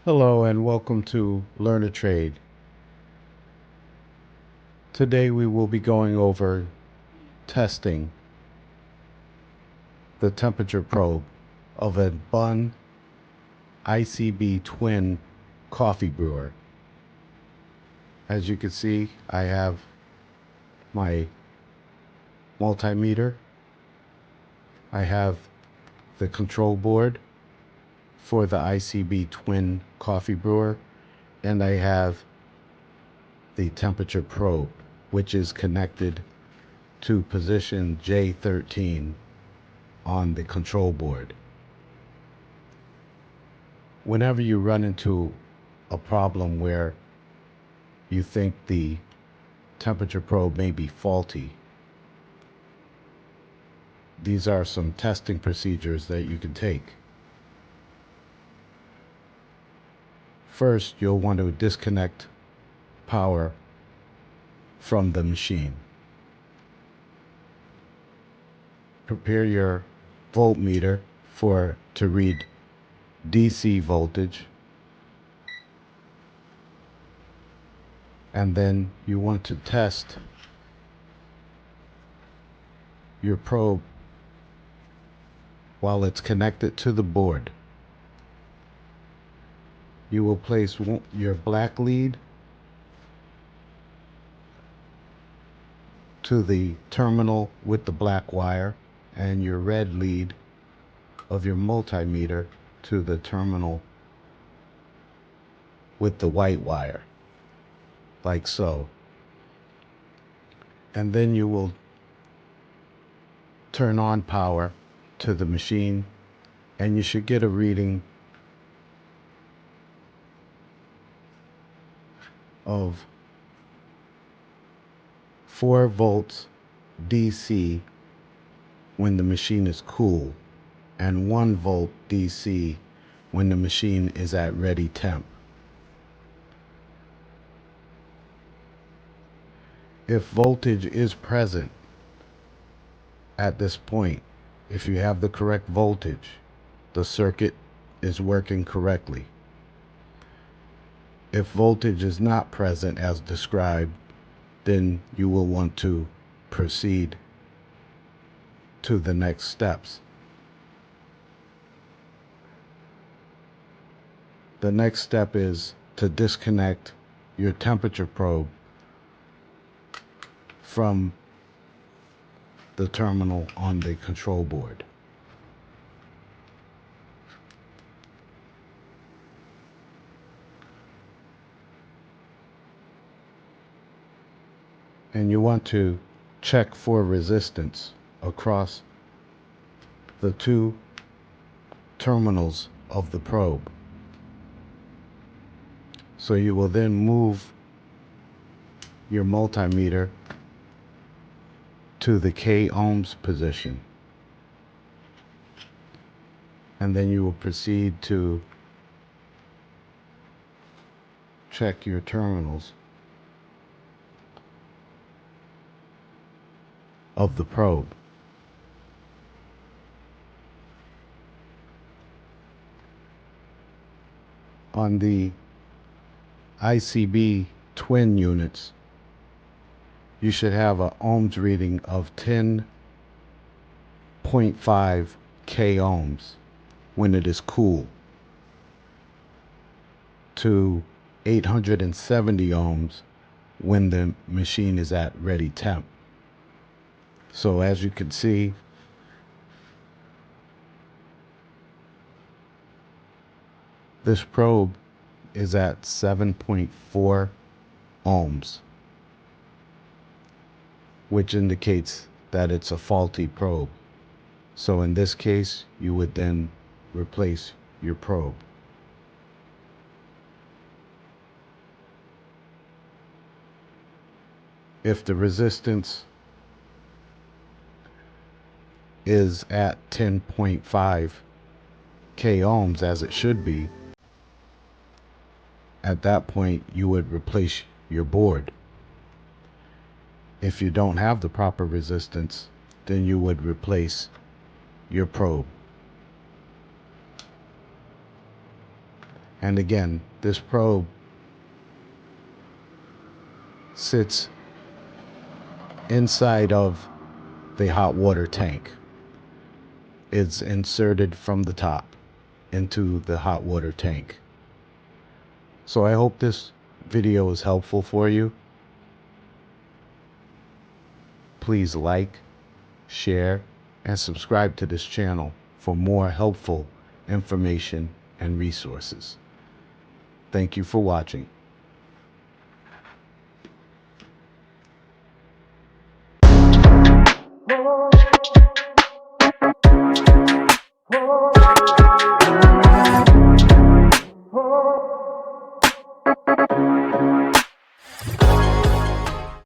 Hello and welcome to Learn a Trade. Today we will be going over testing the temperature probe of a Bunn ICB-Twin coffee brewer. As you can see, I have my multimeter. I have the control board for the ICB-Twin coffee brewer, and I have the temperature probe, which is connected to position J13 on the control board. Whenever you run into a problem where you think the temperature probe may be faulty, these are some testing procedures that you can take. First, you'll want to disconnect power from the machine. Prepare your voltmeter to read DC voltage, and then you want to test your probe while it's connected to the board. You will place your black lead to the terminal with the black wire and your red lead of your multimeter to the terminal with the white wire, like so. And then you will turn on power to the machine, and you should get a reading of 4 volts DC when the machine is cool, and 1 volt DC when the machine is at ready temp. If voltage is present at this point, if you have the correct voltage, the circuit is working correctly. If voltage is not present as described, then you will want to proceed to the next steps. The next step is to disconnect your temperature probe from the terminal on the control board. And you want to check for resistance across the 2 terminals of the probe. So you will then move your multimeter to the K ohms position, and then you will proceed to check your terminals of the probe. On the ICB-Twin units, you should have an ohms reading of 10.5 K ohms when it is cool to 870 ohms when the machine is at ready temp. So as you can see, This probe is at 7.4 ohms, which indicates that it's a faulty probe. So in this case, you would then replace your probe. If the resistance is at 10.5 k ohms, as it should be, at that point you would replace your board. If you don't have the proper resistance, then you would replace your probe. And again, this probe sits inside of the hot water tank. It's inserted from the top into the hot water tank. So I hope this video is helpful for you. Please like, share, and subscribe to this channel for more helpful information and resources. Thank you for watching.